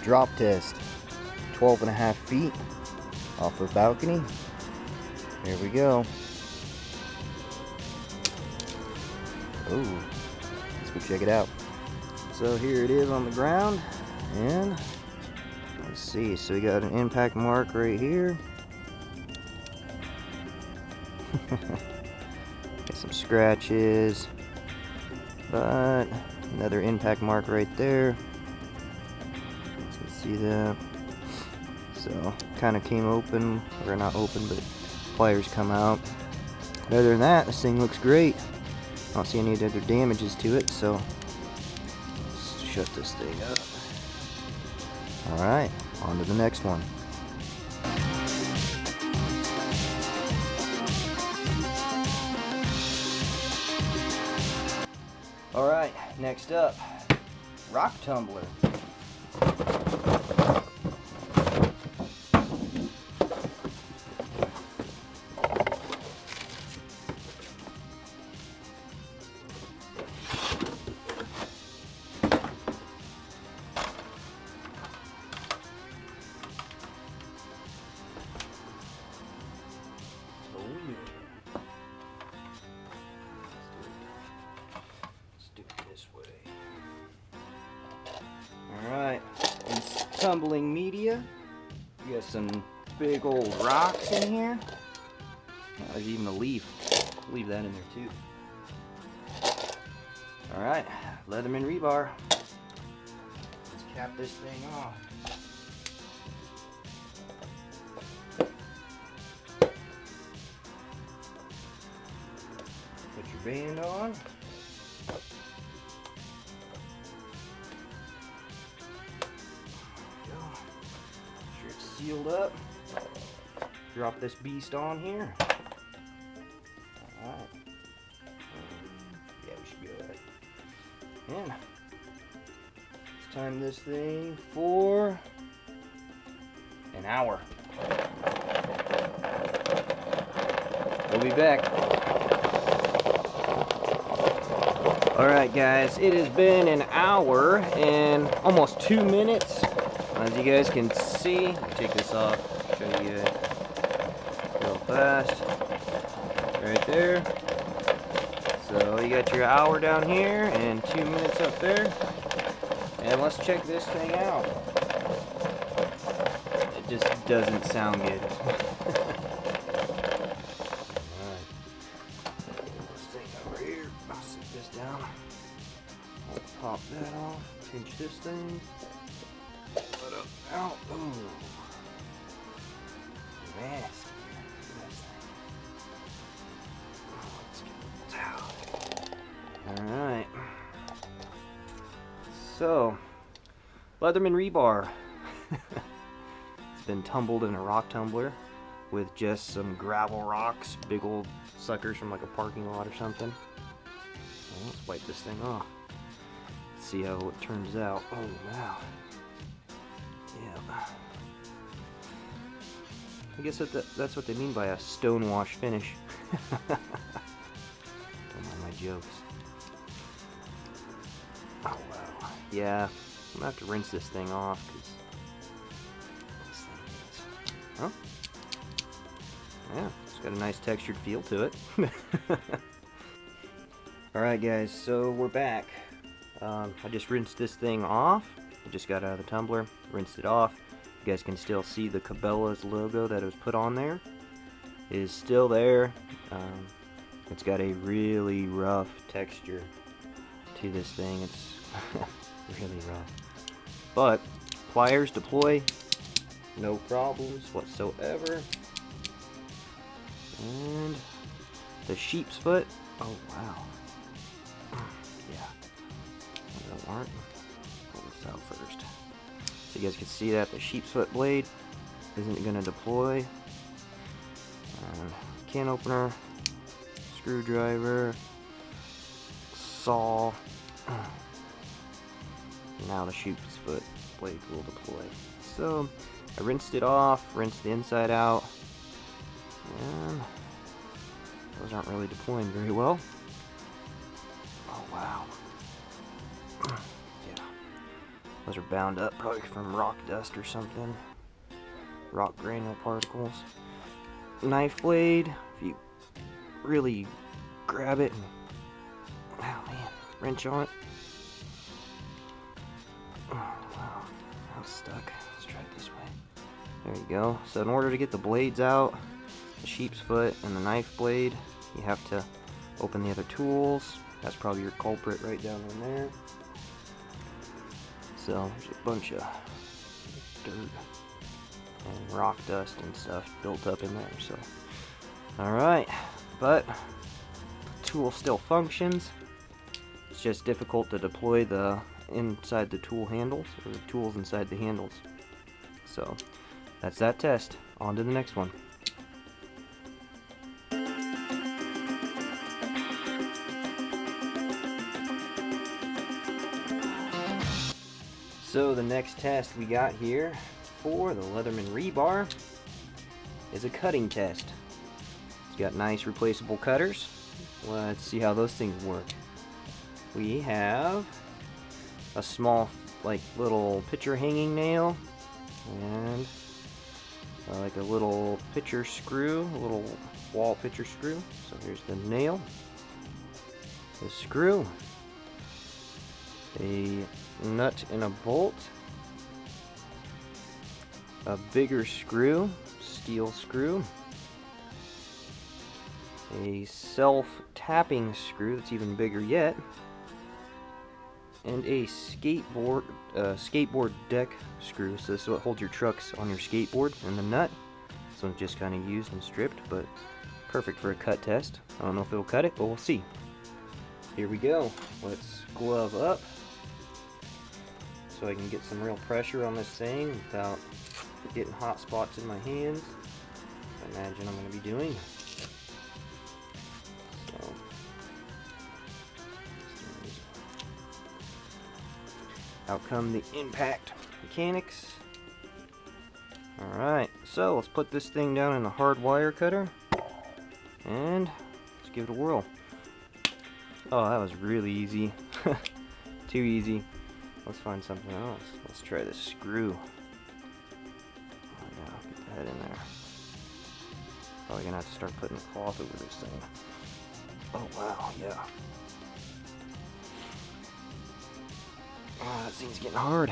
drop test. 12.5 feet off a balcony. Here we go. Oh, let's go check it out. So here it is on the ground, and let's see. So we got an impact mark right here. Got some scratches, but another impact mark right there. You can see that. So kind of came open, or not open, but pliers come out. But other than that, this thing looks great. I don't see any other damages to it, so let's shut this thing up. Alright, on to the next one. Alright, next up, rock tumbler. Alright, tumbling media. You got some big old rocks in here. Oh, there's even a leaf. Leave that in there too. Alright, Leatherman Rebar. Let's cap this thing off. Put your band on. Sealed up. Drop this beast on here. Alright. Yeah, we should be alright. And let's time this thing for an hour. We'll be back. Alright guys, it has been an hour and almost 2 minutes. As you guys can see, I'll take this off, show you guys real fast. Right there. So you got your hour down here and 2 minutes up there. And let's check this thing out. It just doesn't sound good. Alright. This thing over here. I'll set this down. I'll pop that off. Pinch this thing. Out. Ooh. Nasty. Let's get the towel. Alright. So, Leatherman Rebar. It's been tumbled in a rock tumbler with just some gravel rocks, big old suckers from like a parking lot or something. Well, let's wipe this thing off. See how it turns out. Oh wow. Yeah. I guess that's what they mean by a stonewash finish. Don't mind my jokes. Oh wow. Yeah, I'm gonna have to rinse this thing off because this thing is. Huh? Yeah, it's got a nice textured feel to it. Alright guys, so we're back. I just rinsed this thing off. I just got out of the tumbler, rinsed it off. You guys can still see the Cabela's logo that was put on there. It is still there. It's got a really rough texture to this thing. It's really rough. But pliers deploy, no problems whatsoever. And the sheep's foot. Oh wow. Yeah. That aren't. Out first. So you guys can see that the sheep's foot blade isn't going to deploy. Can opener, screwdriver, saw. Now the sheep's foot blade will deploy. So I rinsed it off, rinsed the inside out, and those aren't really deploying very well. Oh wow. Those are bound up probably from rock dust or something. Rock granule particles. Knife blade, if you really grab it and, oh man, wrench on it. Oh wow, now it's stuck. Let's try it this way. There you go. So in order to get the blades out, the sheep's foot and the knife blade, you have to open the other tools. That's probably your culprit right down in there. So there's a bunch of dirt and rock dust and stuff built up in there. So alright, but the tool still functions. It's just difficult to deploy the inside the tool handles, or the tools inside the handles. So that's that test. On to the next one. So the next test we got here for the Leatherman Rebar is a cutting test. It's got nice replaceable cutters. Let's see how those things work. We have a small, like, little picture hanging nail, and like a little picture screw, a little wall picture screw. So here's the nail, the screw, a nut and a bolt, a bigger screw, steel screw, a self-tapping screw that's even bigger yet, and a skateboard deck screw. So this is what holds your trucks on your skateboard, and the nut. This one's just kind of used and stripped, but perfect for a cut test. I don't know if it'll cut it, but we'll see. Here we go. Let's glove up so I can get some real pressure on this thing without getting hot spots in my hands. I imagine I'm going to be doing. So, out come the impact mechanics. Alright, so let's put this thing down in a hard wire cutter and let's give it a whirl. Oh, that was really easy. Too easy. Let's find something else. Let's try this screw. Oh yeah, get the head in there. Probably gonna have to start putting the cloth over this thing. Oh wow, yeah. Oh, that thing's getting hard.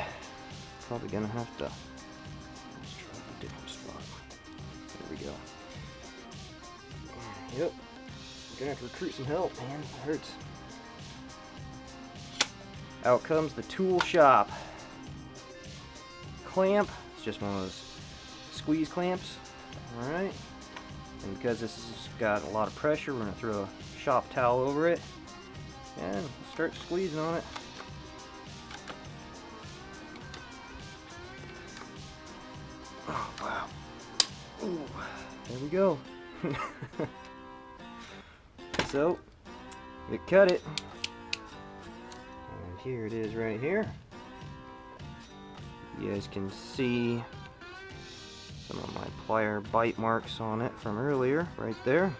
Probably gonna have to. Let's try a different spot. There we go. Yep. Gonna have to recruit some help, man. It hurts. Out comes the tool shop clamp. It's just one of those squeeze clamps. Alright. And because this has got a lot of pressure, we're going to throw a shop towel over it and start squeezing on it. Oh, wow. Ooh, there we go. So, we cut it. And here it is right here. You guys can see some of my plier bite marks on it from earlier, right there.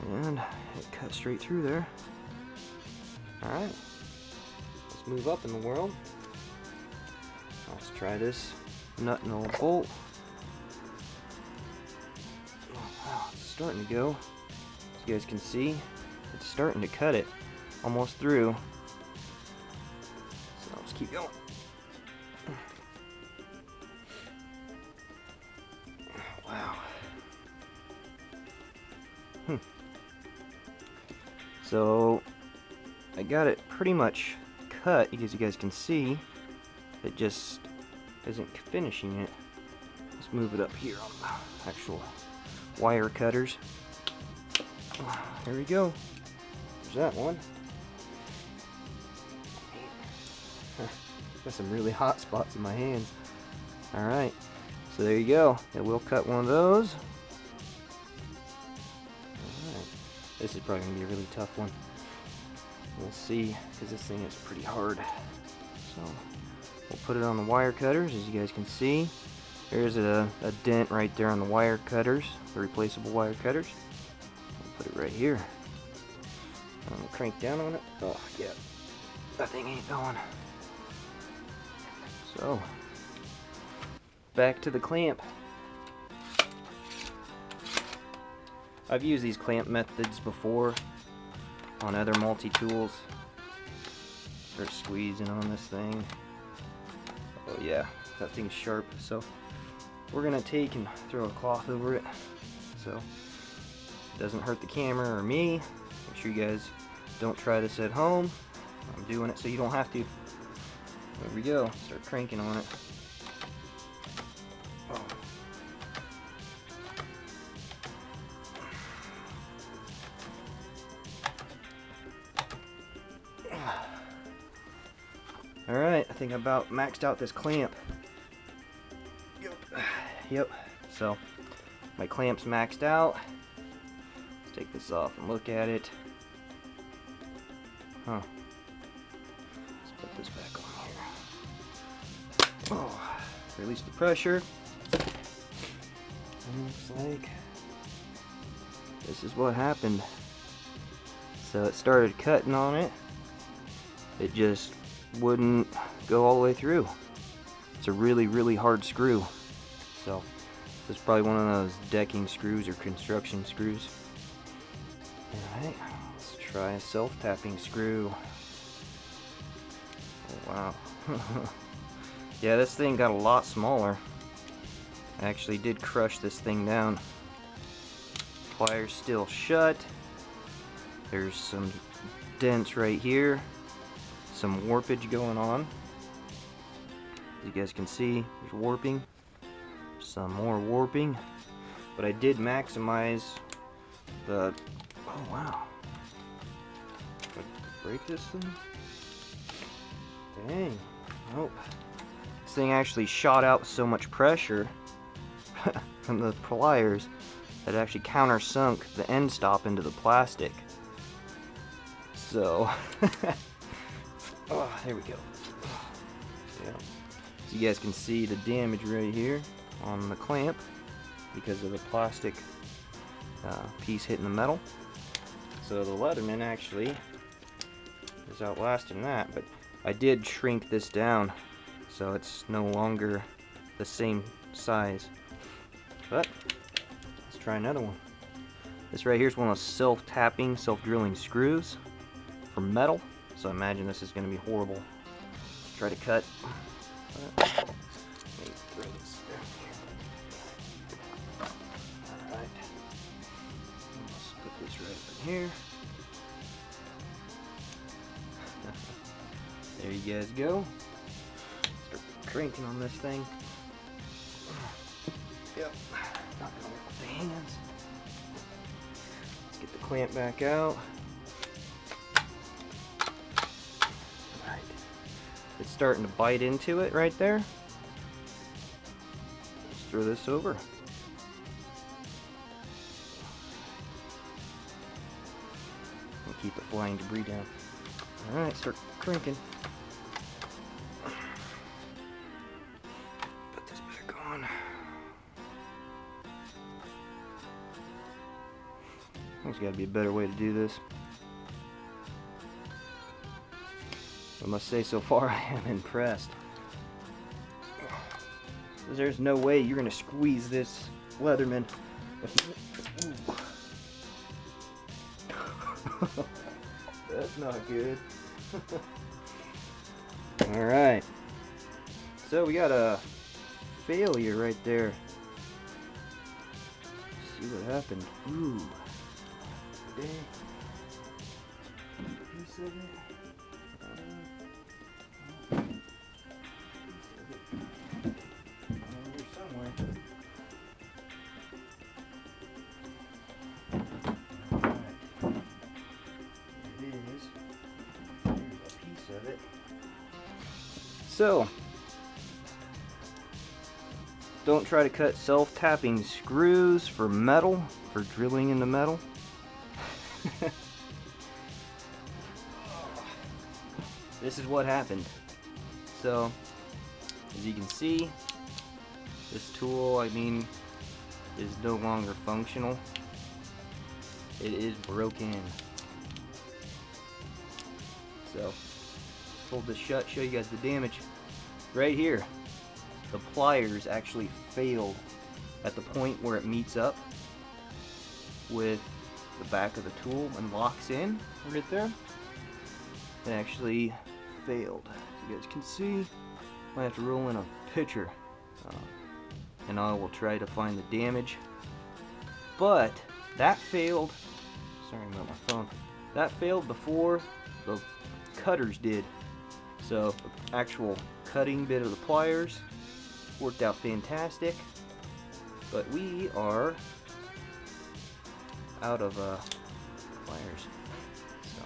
And it cut straight through there. Alright, let's move up in the world. Let's try this nut and old bolt. Oh, wow, it's starting to go. As you guys can see, it's starting to cut it almost through. So let's keep going. Wow. So I got it pretty much cut, as you guys can see. It just isn't finishing it. Let's move it up here on the actual wire cutters. There we go. There's that one. Got some really hot spots in my hands. Alright, so there you go. It will cut one of those. Alright, this is probably going to be a really tough one. We'll see, because this thing is pretty hard. So we'll put it on the wire cutters, as you guys can see. There's a dent right there on the wire cutters, the replaceable wire cutters. We'll put it right here. I'm gonna crank down on it. Oh yeah, that thing ain't going. So, back to the clamp. I've used these clamp methods before on other multi-tools. Start squeezing on this thing. Oh yeah, that thing's sharp. So we're gonna take and throw a cloth over it so it doesn't hurt the camera or me. Make sure you guys don't try this at home. I'm doing it so you don't have to. There we go. Start cranking on it. Oh. Alright, I think I about maxed out this clamp. Yep. So, my clamp's maxed out. Let's take this off and look at it. Huh. Let's put this back on here. Oh, release the pressure. Looks like this is what happened. So it started cutting on it. It just wouldn't go all the way through. It's a really, really hard screw. So this is probably one of those decking screws or construction screws. Alright, let's try a self-tapping screw. Oh, wow. Yeah, this thing got a lot smaller. I actually did crush this thing down. Pliers still shut. There's some dents right here. Some warpage going on. As you guys can see, there's warping. Some more warping. But I did maximize the... Oh wow. Did I break this thing? Dang. Nope. This thing actually shot out so much pressure from the pliers that it actually countersunk the end stop into the plastic. So... Oh, there we go. Yeah. So you guys can see the damage right here on the clamp because of the plastic piece hitting the metal. So the Leatherman actually is outlasting that, but I did shrink this down so it's no longer the same size. But let's try another one. This right here is one of those self-tapping, self-drilling screws for metal. So I imagine this is going to be horrible. Try to cut. Let me throw this down here. Alright. Let's put this right up in here. There you guys go. Start cranking on this thing. Yep. Not going to work with the hands. Let's get the clamp back out. It's starting to bite into it right there. Let's throw this over. And keep the flying debris down. Alright, start cranking. Put this back on. There's got to be a better way to do this. I must say, so far I am impressed. There's no way you're gonna squeeze this Leatherman. That's not good. Alright. So we got a failure right there. Let's see what happened. Ooh. Dang. Piece of it. So, don't try to cut self-tapping screws for metal, for drilling into metal. This is what happened. So, as you can see, this tool, I mean, is no longer functional. It is broken. So, hold this shut, show you guys the damage. right here, the pliers actually failed at the point where it meets up with the back of the tool and locks in right there. It actually failed. As you guys can see, I have to roll in a picture, and I will try to find the damage. But that failed. Sorry about my phone. That failed before the cutters did. So the actual cutting bit of the pliers worked out fantastic. But we are out of pliers. So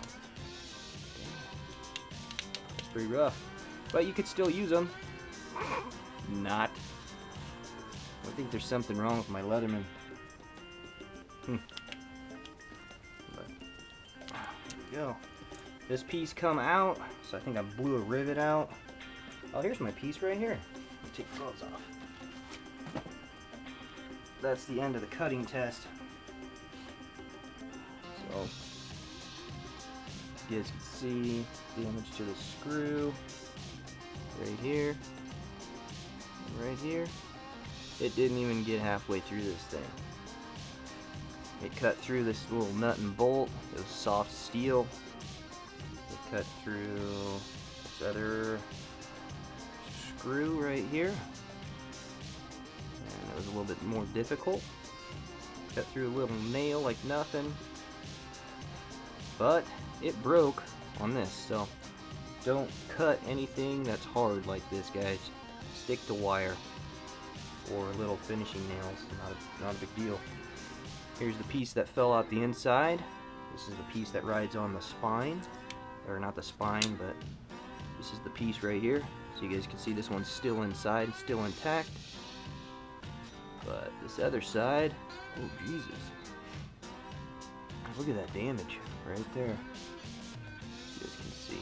it's pretty rough. But you could still use them. Not. I think there's something wrong with my Leatherman. But there we go. This piece come out, so I think I blew a rivet out. Oh, here's my piece right here. Let me take the gloves off. That's the end of the cutting test. So, you guys can see damage to the screw right here, and right here. It didn't even get halfway through this thing. It cut through this little nut and bolt. It was soft steel. It cut through this other screw right here. And it was a little bit more difficult. Cut through a little nail like nothing. But it broke on this, so don't cut anything that's hard like this, guys. Stick to wire or little finishing nails. Not a big deal. Here's the piece that fell out the inside. This is the piece that rides on the spine. Or not the spine, but this is the piece right here. So you guys can see this one's still inside, still intact. But this other side, oh Jesus. Look at that damage right there. You guys can see.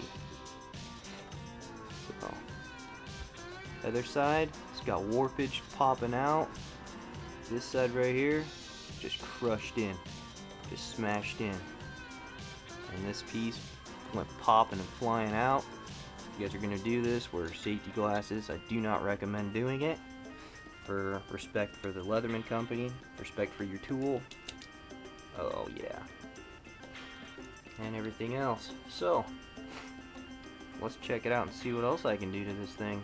So, other side, it's got warpage popping out. This side right here, just crushed in, just smashed in. And this piece went popping and flying out. If you guys are gonna do this, wear safety glasses. I do not recommend doing it. For respect for the Leatherman company, respect for your tool. Oh yeah. And everything else. So, let's check it out and see what else I can do to this thing.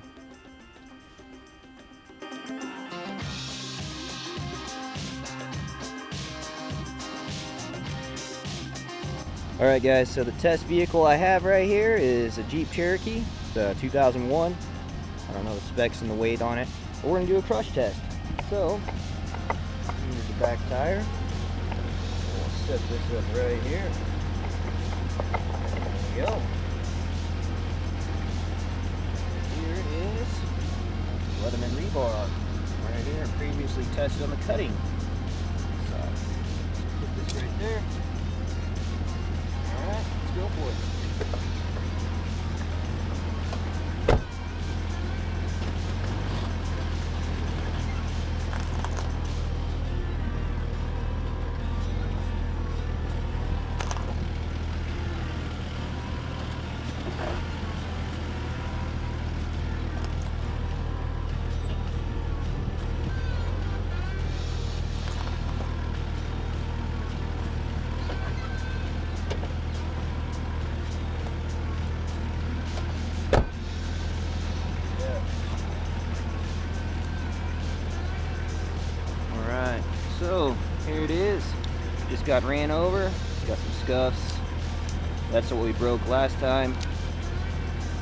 Alright guys, so the test vehicle I have right here is a Jeep Cherokee. It's a 2001. I don't know the specs and the weight on it, but we're going to do a crush test. So, here's the back tire. We'll set this up right here. There we go. Here it is. Leatherman Rebar. Right here, previously tested on the cutting. So, put this right there. Alright, let's go for it. So here it is. Just got ran over. It's got some scuffs. That's what we broke last time.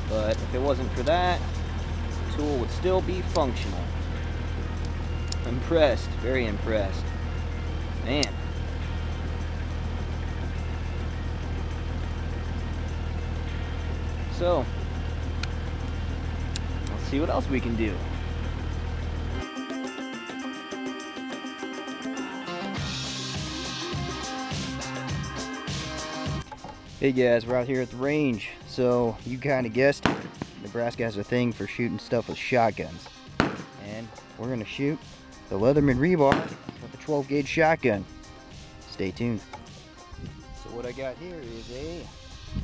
But if it wasn't for that, the tool would still be functional. Impressed, very impressed. Man. So, let's see what else we can do. Hey guys, we're out here at the range. So you kind of guessed, Nebraska has a thing for shooting stuff with shotguns. And we're going to shoot the Leatherman Rebar with a 12 gauge shotgun. Stay tuned. So what I got here is a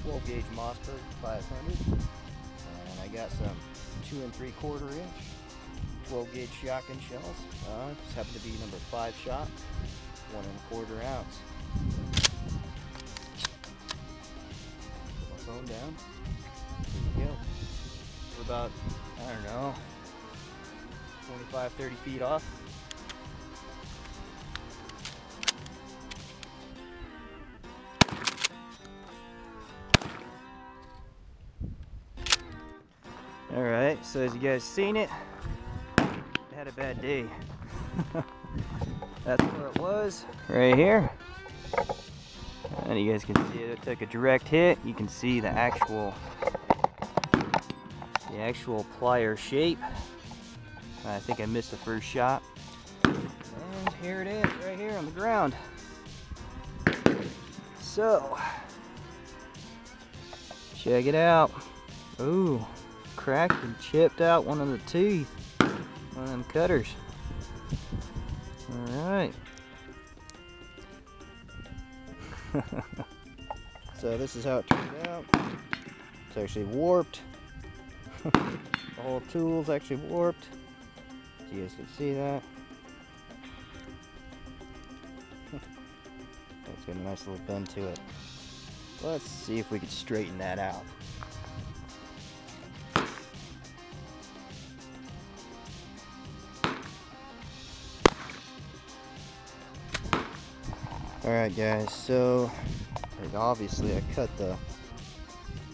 12 gauge Mossberg 500. And I got some 2 3/4 inch 12 gauge shotgun shells. Just happen to be number 5 shot, 1 1/4 ounce. Put my phone down. Here we go. We're about, I don't know, 25, 30 feet off. Alright, so as you guys seen it, I had a bad day. That's where it was, right here. And you guys can see it took a direct hit. You can see the actual plier shape. I think I missed the first shot. And here it is, right here on the ground. So, check it out. Ooh, cracked and chipped out one of the teeth. One of them cutters. Alright. So this is how it turned out. It's actually warped. The whole tool's actually warped. So you guys can see that. It's got a nice little bend to it. Let's see if we can straighten that out. Alright guys, so obviously I cut the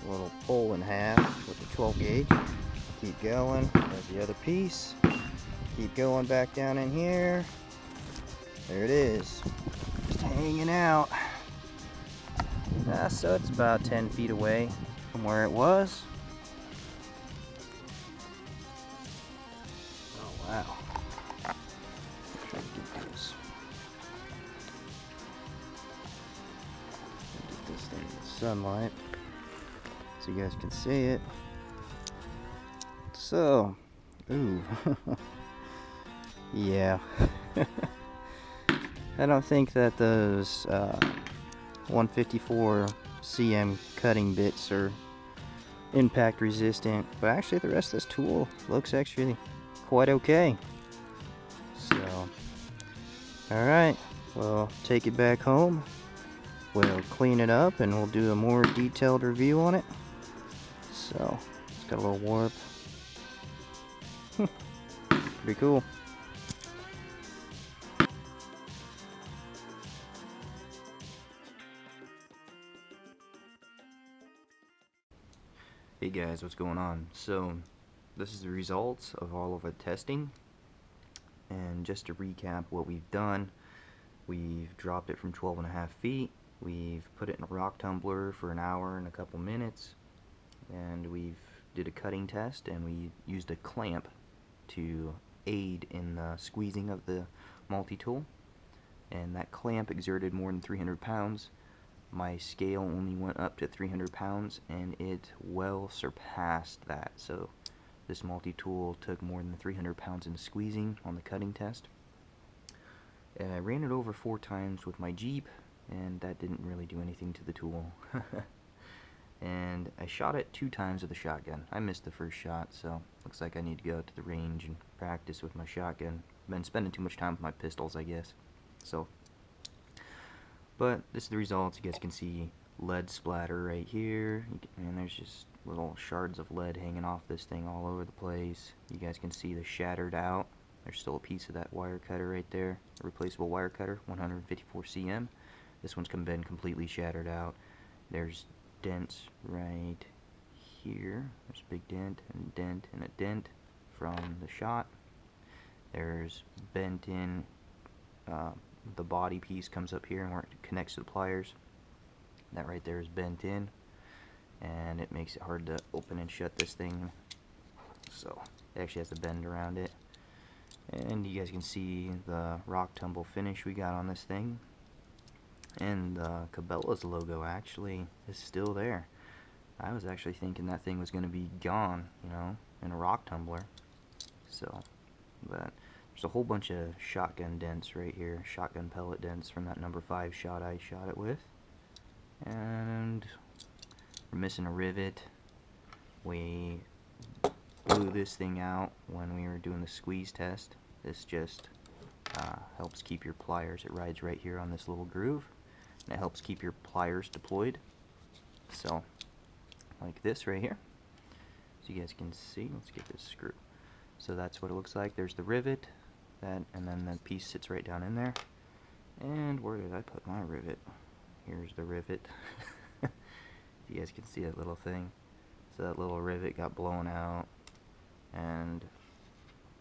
little pole in half with the 12 gauge. Keep going, there's the other piece. Keep going back down in here. There it is, just hanging out. So it's about 10 feet away from where it was. Oh wow. Try to get this. Get this thing in the sunlight so you guys can see it. So, ooh. Yeah. I don't think that those 154 cm cutting bits are impact resistant, but actually the rest of this tool looks actually quite okay. So, alright, we'll take it back home, we'll clean it up, and we'll do a more detailed review on it. So, it's got a little warp. Pretty cool. Hey guys, what's going on? So this is the results of all of the testing, and just to recap what we've done, we've dropped it from 12.5 feet, we've put it in a rock tumbler for an hour and a couple minutes, and we've did a cutting test, and we used a clamp to aid in the squeezing of the multi-tool, and that clamp exerted more than 300 pounds. My scale only went up to 300 pounds, and it well surpassed that. So this multi-tool took more than 300 pounds in squeezing on the cutting test. And I ran it over 4 times with my Jeep, and that didn't really do anything to the tool. And I shot it 2 times with a shotgun. I missed the first shot, so looks like I need to go to the range and practice with my shotgun. Been spending too much time with my pistols, I guess. So, but this is the results. You guys can see lead splatter right here, and there's just little shards of lead hanging off this thing all over the place. You guys can see the shattered out. There's still a piece of that wire cutter right there, a replaceable wire cutter, 154 cm. This one's been completely shattered out. There's dents right here. There's a big dent and a dent and a dent from the shot. There's bent in, the body piece comes up here and where it connects to the pliers. That right there is bent in, and it makes it hard to open and shut this thing. So it actually has to bend around it. And you guys can see the rock tumble finish we got on this thing. And Cabela's logo actually is still there. I was actually thinking that thing was going to be gone, you know, in a rock tumbler. So, but there's a whole bunch of shotgun dents right here, shotgun pellet dents from that number 5 shot I shot it with. And we're missing a rivet. We blew this thing out when we were doing the squeeze test. This just helps keep your pliers. It rides right here on this little groove, and it helps keep your pliers deployed. So, like this right here. So you guys can see. Let's get this screw. So that's what it looks like. There's the rivet, and then the piece sits right down in there. And where did I put my rivet? Here's the rivet. You guys can see that little thing. So that little rivet got blown out, and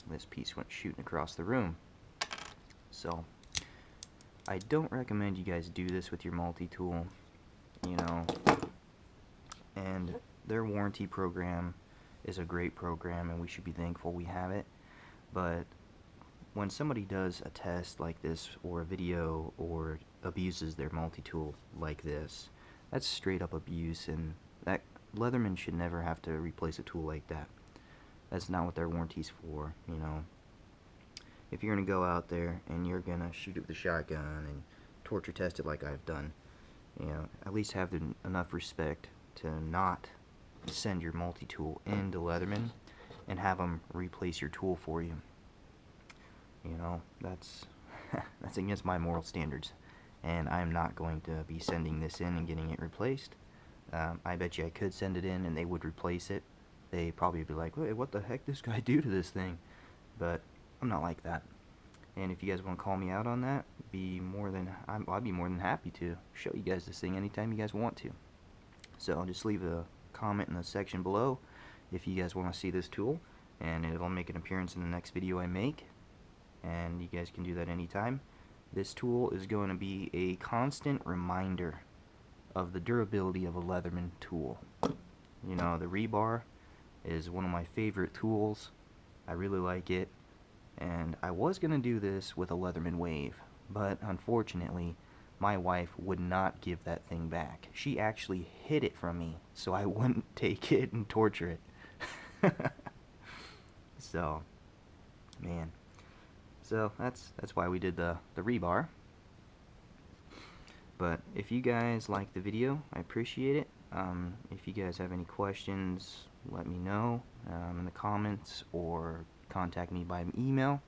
this piece went shooting across the room. So I don't recommend you guys do this with your multi-tool, you know. And their warranty program is a great program, and we should be thankful we have it. But when somebody does a test like this, or a video, or abuses their multi-tool like this, that's straight up abuse, and that Leatherman should never have to replace a tool like that. That's not what their warranty's for, you know. If you're gonna go out there and you're gonna shoot it with a shotgun and torture test it like I've done, you know, at least have enough respect to not send your multi-tool into Leatherman and have them replace your tool for you. You know, that's that's against my moral standards, and I'm not going to be sending this in and getting it replaced. I bet you I could send it in and they would replace it. They probably be like, "Wait, what the heck this guy do to this thing?" But I'm not like that. And if you guys want to call me out on that, I'd be more than happy to show you guys this thing anytime you guys want to. So just leave a comment in the section below if you guys want to see this tool, and it'll make an appearance in the next video I make. And you guys can do that anytime. This tool is going to be a constant reminder of the durability of a Leatherman tool. You know, the rebar is one of my favorite tools. I really like it, and I was going to do this with a Leatherman Wave, but unfortunately my wife would not give that thing back. She actually hid it from me so I wouldn't take it and torture it. So, man. So that's why we did the rebar. But if you guys like the video, I appreciate it. If you guys have any questions, let me know in the comments, or contact me by email.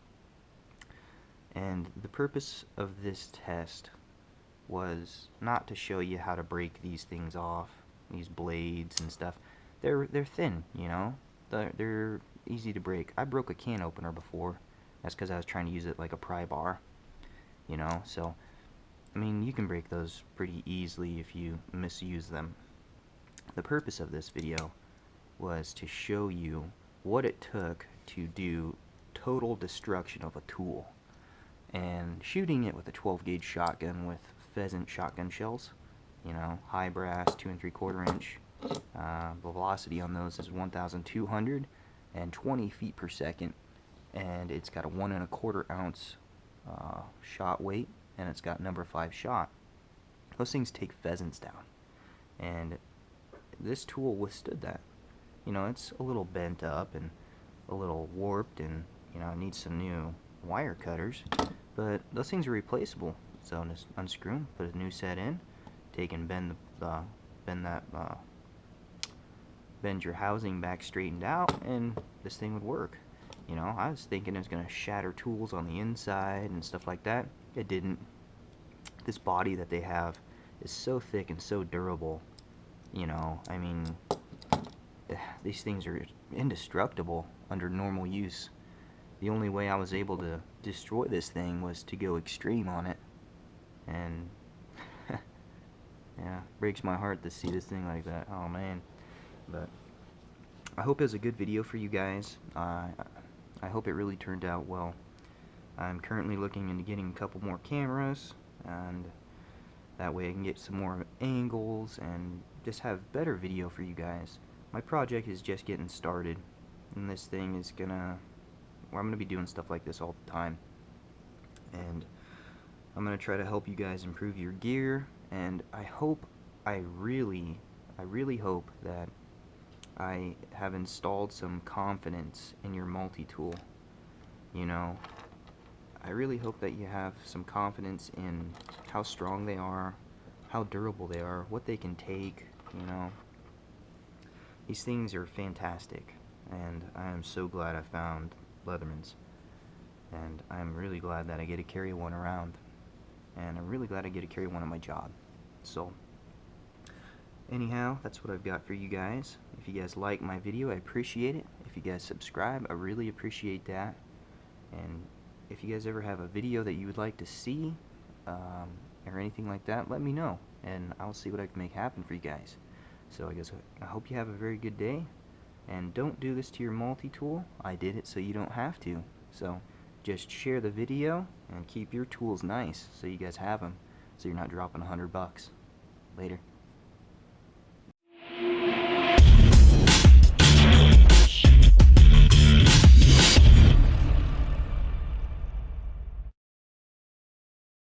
And the purpose of this test was not to show you how to break these things off, these blades and stuff. They're thin, you know. They're easy to break. I broke a can opener before. That's because I was trying to use it like a pry bar, you know. So I mean, you can break those pretty easily if you misuse them. The purpose of this video was to show you what it took to do total destruction of a tool. And shooting it with a 12 gauge shotgun with pheasant shotgun shells, you know, high brass, 2 3/4 inch. The velocity on those is 1,220 feet per second, and it's got a 1 1/4 ounce shot weight, and it's got number 5 shot. Those things take pheasants down, and this tool withstood that. You know, it's a little bent up and a little warped, and you know, it needs some new wire cutters, but those things are replaceable. So just unscrew them, put a new set in, take and bend your housing back straightened out, and this thing would work. You know, I was thinking it was gonna shatter tools on the inside and stuff like that. It didn't. This body that they have is so thick and so durable. You know, I mean, these things are indestructible under normal use. The only way I was able to destroy this thing was to go extreme on it, and yeah, breaks my heart to see this thing like that. Oh man. But I hope it was a good video for you guys. I hope it really turned out well. I'm currently looking into getting a couple more cameras, and that way I can get some more angles and just have better video for you guys. My project is just getting started, and this thing is I'm gonna be doing stuff like this all the time, and I'm gonna try to help you guys improve your gear. And I really hope that I have installed some confidence in your multi-tool. You know, I really hope that you have some confidence in how strong they are, how durable they are, what they can take. You know, these things are fantastic. and I am so glad I found Leatherman's, and I'm really glad that I get to carry one around, and I'm really glad I get to carry one on my job. So anyhow, that's what I've got for you guys. If you guys like my video, I appreciate it. If you guys subscribe, I really appreciate that. And if you guys ever have a video that you would like to see, or anything like that, let me know, and I'll see what I can make happen for you guys. So I hope you have a very good day, and don't do this to your multi-tool. I did it so you don't have to. So just share the video and keep your tools nice so you guys have them, so you're not dropping $100. Later.